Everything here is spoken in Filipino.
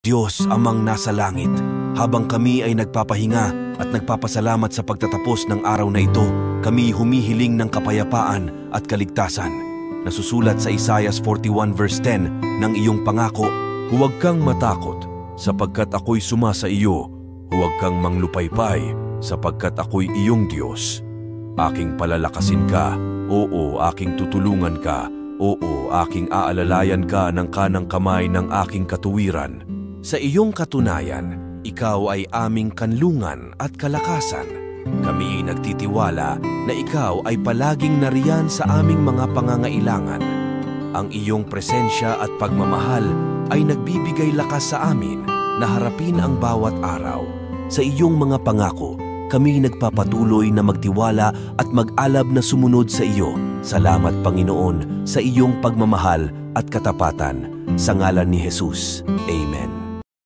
Diyos amang nasa langit, habang kami ay nagpapahinga at nagpapasalamat sa pagtatapos ng araw na ito, kami humihiling ng kapayapaan at kaligtasan. Nasusulat sa Isaiah 41 verse 10 ng iyong pangako, "Huwag kang matakot, sapagkat ako'y sumasa iyo. Huwag kang manglupaypay, sapagkat ako'y iyong Diyos. Aking palalakasin ka, oo, aking tutulungan ka, oo, aking aalalayan ka ng kanang kamay ng aking katuwiran. Sa iyong katunayan, ikaw ay aming kanlungan at kalakasan. Kami nagtitiwala na ikaw ay palaging nariyan sa aming mga pangangailangan. Ang iyong presensya at pagmamahal ay nagbibigay lakas sa amin na harapin ang bawat araw. Sa iyong mga pangako, kami nagpapatuloy na magtiwala at mag-alab na sumunod sa iyo. Salamat, Panginoon, sa iyong pagmamahal at katapatan. Sa ngalan ni Jesus. Amen.